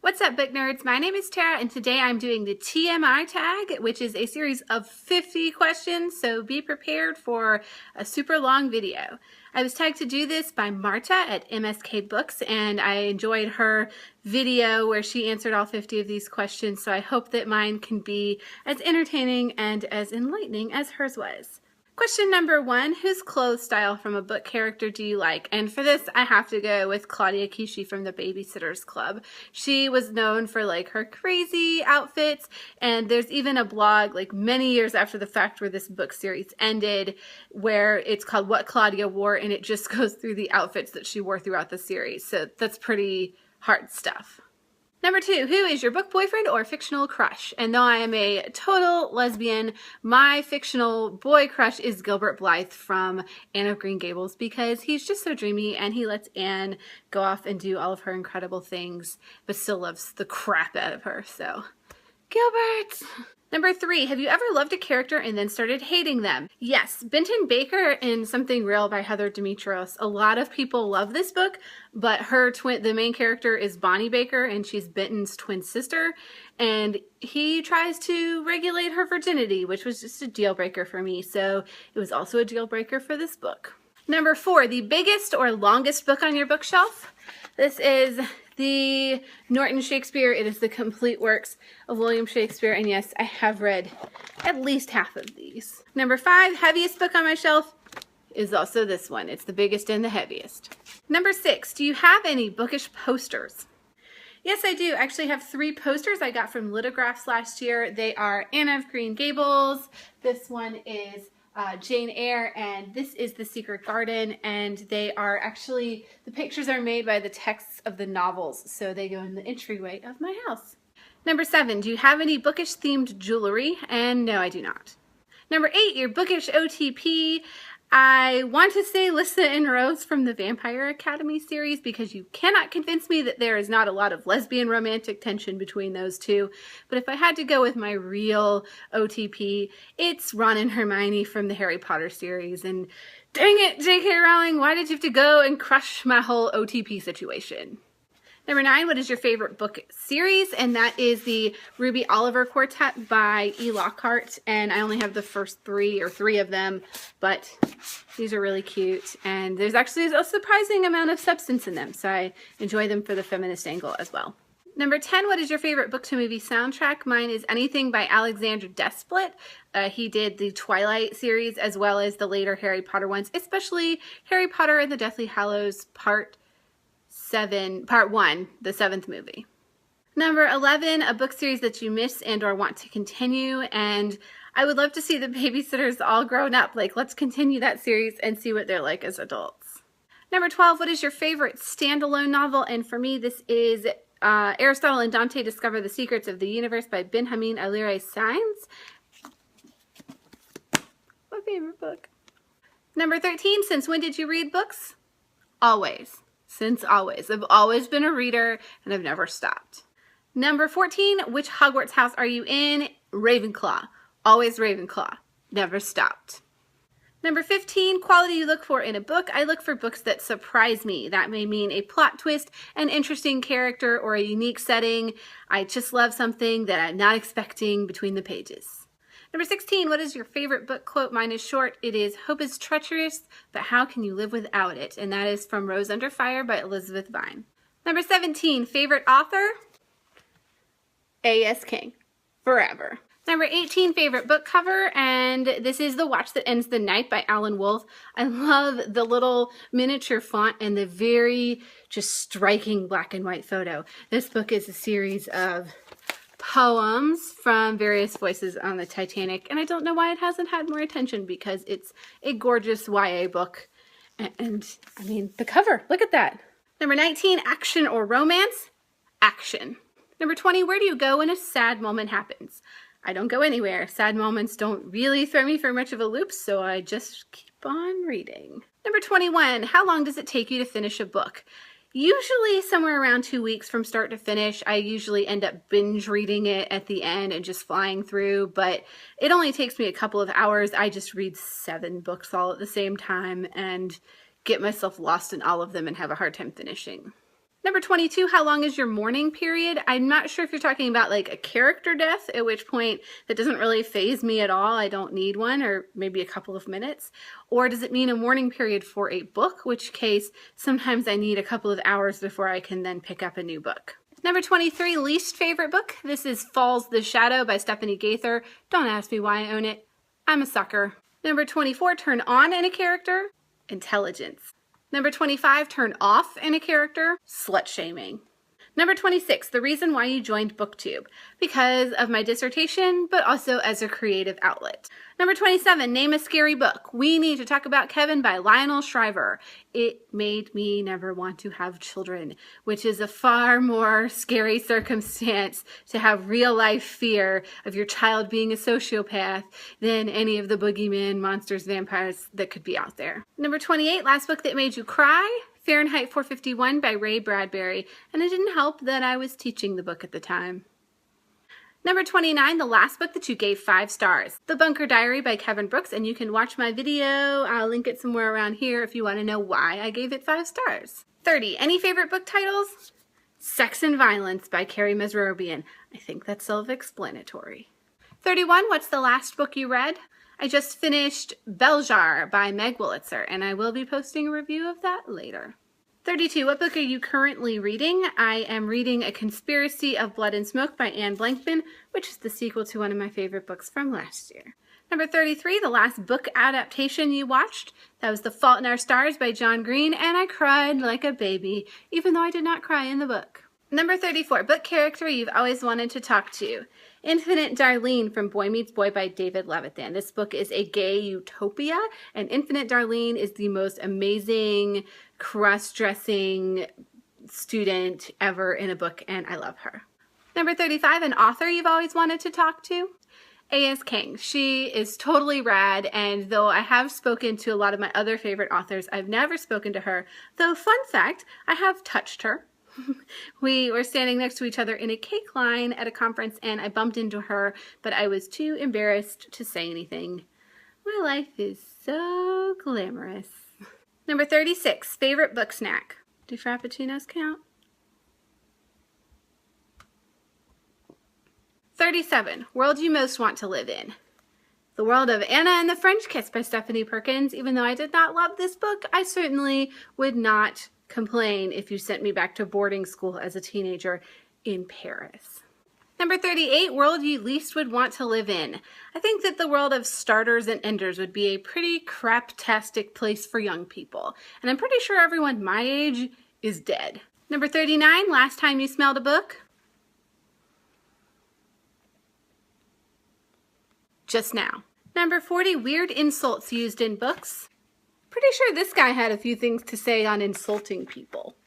What's up, book nerds? My name is Tara, and today I'm doing the TMI Tag, which is a series of 50 questions, so be prepared for a super long video. I was tagged to do this by Marta at MSK Books, and I enjoyed her video where she answered all 50 of these questions, so I hope that mine can be as entertaining and as enlightening as hers was. Question number 1, whose clothes style from a book character do you like? And for this, I have to go with Claudia Kishi from the Babysitters Club. She was known for like her crazy outfits, and there's even a blog like many years after the fact where this book series ended where it's called What Claudia Wore, and it just goes through the outfits that she wore throughout the series. So that's pretty hard stuff. Number 2, who is your book boyfriend or fictional crush? And though I am a total lesbian, my fictional boy crush is Gilbert Blythe from Anne of Green Gables because he's just so dreamy and he lets Anne go off and do all of her incredible things, but still loves the crap out of her. So, Gilbert! Number 3, have you ever loved a character and then started hating them? Yes, Benton Baker in Something Real by Heather Demetrios. A lot of people love this book, but the main character is Bonnie Baker, and she's Benton's twin sister, and he tries to regulate her virginity, which was just a deal breaker for me, so it was also a deal breaker for this book. Number 4, the biggest or longest book on your bookshelf? This is the Norton Shakespeare. It is the complete works of William Shakespeare, and yes, I have read at least half of these. Number 5, heaviest book on my shelf is also this one. It's the biggest and the heaviest. Number 6, do you have any bookish posters? Yes, I do. I actually have 3 posters I got from Litographs last year. They are Anne of Green Gables. This one is Jane Eyre, and this is The Secret Garden, and they are actually, the pictures are made by the texts of the novels, so they go in the entryway of my house. Number 7, do you have any bookish themed jewelry? And no, I do not. Number 8, your bookish OTP. I want to say Lissa and Rose from the Vampire Academy series because you cannot convince me that there is not a lot of lesbian romantic tension between those two. But if I had to go with my real OTP, it's Ron and Hermione from the Harry Potter series. And dang it, J.K. Rowling, why did you have to go and crush my whole OTP situation? Number 9, what is your favorite book series? And that is the Ruby Oliver Quartet by E. Lockhart. And I only have the first 3 of them, but these are really cute. And there's actually a surprising amount of substance in them, so I enjoy them for the feminist angle as well. Number 10, what is your favorite book to movie soundtrack? Mine is Anything by Alexander Desplat. He did the Twilight series as well as the later Harry Potter ones, especially Harry Potter and the Deathly Hallows Part 1, the 7th movie. Number 11, a book series that you miss and or want to continue, and I would love to see the Babysitters all grown up. Like, let's continue that series and see what they're like as adults. Number 12, what is your favorite standalone novel? And for me, this is Aristotle and Dante Discover the Secrets of the Universe by Benjamin Alire Sainz. My favorite book. Number 13, since when did you read books? Always. Since always. I've always been a reader and I've never stopped. Number 14, which Hogwarts house are you in? Ravenclaw. Always Ravenclaw. Never stopped. Number 15, quality you look for in a book. I look for books that surprise me. That may mean a plot twist, an interesting character, or a unique setting. I just love something that I'm not expecting between the pages. Number 16, what is your favorite book quote? Mine is short. It is, hope is treacherous, but how can you live without it? And that is from Rose Under Fire by Elizabeth Vine. Number 17, favorite author? A.S. King. Forever. Number 18, favorite book cover, and this is The Watch That Ends the Night by Alan Wolfe. I love the little miniature font and the very just striking black and white photo. This book is a series of poems from various voices on the Titanic, and I don't know why it hasn't had more attention because it's a gorgeous YA book. And I mean, the cover, look at that. Number 19, action or romance? Action. Number 20, where do you go when a sad moment happens? I don't go anywhere. Sad moments don't really throw me for much of a loop, so I just keep on reading. Number 21, how long does it take you to finish a book? Usually somewhere around 2 weeks from start to finish. I usually end up binge reading it at the end and just flying through, but it only takes me a couple of hours. I just read 7 books all at the same time and get myself lost in all of them and have a hard time finishing. Number 22, how long is your mourning period? I'm not sure if you're talking about like a character death, at which point that doesn't really faze me at all. I don't need one, or maybe a couple of minutes. Or does it mean a mourning period for a book, which case sometimes I need a couple of hours before I can then pick up a new book. Number 23, least favorite book. This is Falls the Shadow by Stephanie Gaither. Don't ask me why I own it. I'm a sucker. Number 24, turn on in a character. Intelligence. Number 25, turn off in a character, slut shaming. Number 26, the reason why you joined BookTube, because of my dissertation, but also as a creative outlet. Number 27, name a scary book. We Need to Talk About Kevin by Lionel Shriver. It made me never want to have children, which is a far more scary circumstance to have real life fear of your child being a sociopath than any of the boogeymen, monsters, vampires that could be out there. Number 28, last book that made you cry. Fahrenheit 451 by Ray Bradbury, and it didn't help that I was teaching the book at the time. Number 29, the last book that you gave 5 stars, The Bunker Diary by Kevin Brooks, and you can watch my video. I'll link it somewhere around here if you want to know why I gave it 5 stars. 30, any favorite book titles? Sex and Violence by Carrie Mesrobian. I think that's self-explanatory. 31, what's the last book you read? I just finished Beljar by Meg Wolitzer, and I will be posting a review of that later. 32, what book are you currently reading? I am reading A Conspiracy of Blood and Smoke by Anne Blankman, which is the sequel to one of my favorite books from last year. Number 33, the last book adaptation you watched. That was The Fault in Our Stars by John Green, and I cried like a baby, even though I did not cry in the book. Number 34, book character you've always wanted to talk to. Infinite Darlene from Boy Meets Boy by David Levitan. This book is a gay utopia, and Infinite Darlene is the most amazing, cross-dressing student ever in a book, and I love her. Number 35, an author you've always wanted to talk to. A.S. King. She is totally rad, and though I have spoken to a lot of my other favorite authors, I've never spoken to her. Though, fun fact, I have touched her. We were standing next to each other in a cake line at a conference, and I bumped into her, but I was too embarrassed to say anything. My life is so glamorous. Number 36, favorite book snack. Do Frappuccinos count? 37, world you most want to live in. The World of Anna and the French Kiss by Stephanie Perkins. Even though I did not love this book, I certainly would not complain if you sent me back to boarding school as a teenager in Paris. Number 38, world you least would want to live in. I think that the world of starters and enders would be a pretty craptastic place for young people. And I'm pretty sure everyone my age is dead. Number 39, last time you smelled a book? Just now. Number 40, weird insults used in books. Pretty sure this guy had a few things to say on insulting people.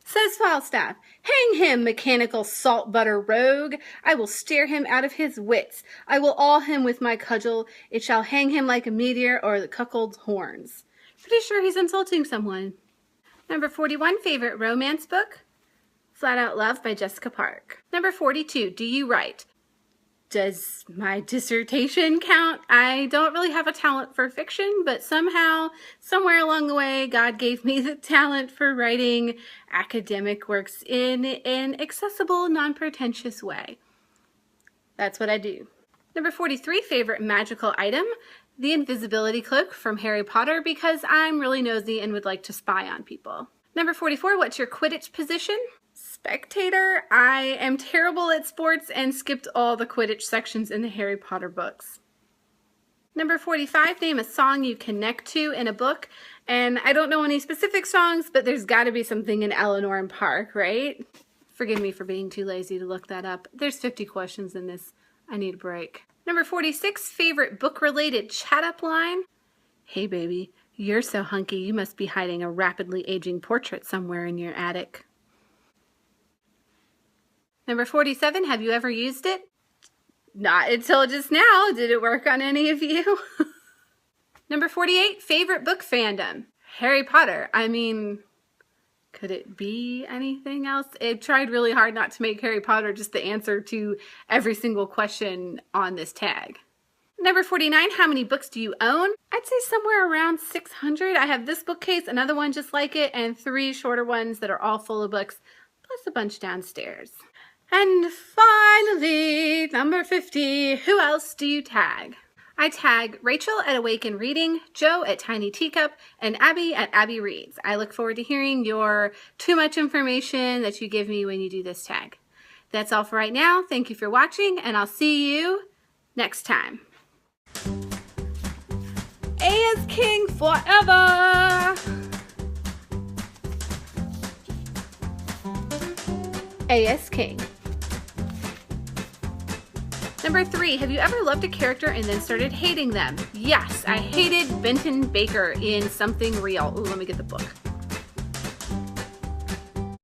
Says Falstaff, hang him, mechanical salt butter rogue. I will stare him out of his wits. I will awe him with my cudgel. It shall hang him like a meteor or the cuckold's horns. Pretty sure he's insulting someone. Number 41, favorite romance book? Flat Out Love by Jessica Park. Number 42, do you write? Does my dissertation count? I don't really have a talent for fiction, but somehow, somewhere along the way, God gave me the talent for writing academic works in an accessible, non-pretentious way. That's what I do. Number 43, favorite magical item? The invisibility cloak from Harry Potter, because I'm really nosy and would like to spy on people. Number 44, what's your Quidditch position? Spectator. I am terrible at sports and skipped all the Quidditch sections in the Harry Potter books. Number 45, name a song you connect to in a book. And I don't know any specific songs, but there's got to be something in Eleanor and Park, right? Forgive me for being too lazy to look that up. There's 50 questions in this. I need a break. Number 46, favorite book-related chat-up line. Hey baby, you're so hunky you must be hiding a rapidly aging portrait somewhere in your attic. Number 47, have you ever used it? Not until just now. Did it work on any of you? Number 48, favorite book fandom. Harry Potter. I mean, could it be anything else? It tried really hard not to make Harry Potter just the answer to every single question on this tag. Number 49, how many books do you own? I'd say somewhere around 600. I have this bookcase, another one just like it, and 3 shorter ones that are all full of books, plus a bunch downstairs. And finally, number 50, who else do you tag? I tag Rachel at Awaken Reading, Joe at Tiny Teacup, and Abby at Abby Reads. I look forward to hearing your too much information that you give me when you do this tag. That's all for right now. Thank you for watching, and I'll see you next time. A is king forever. A is king. Number 3, have you ever loved a character and then started hating them? Yes, I hated Benton Baker in Something Real. Ooh, let me get the book.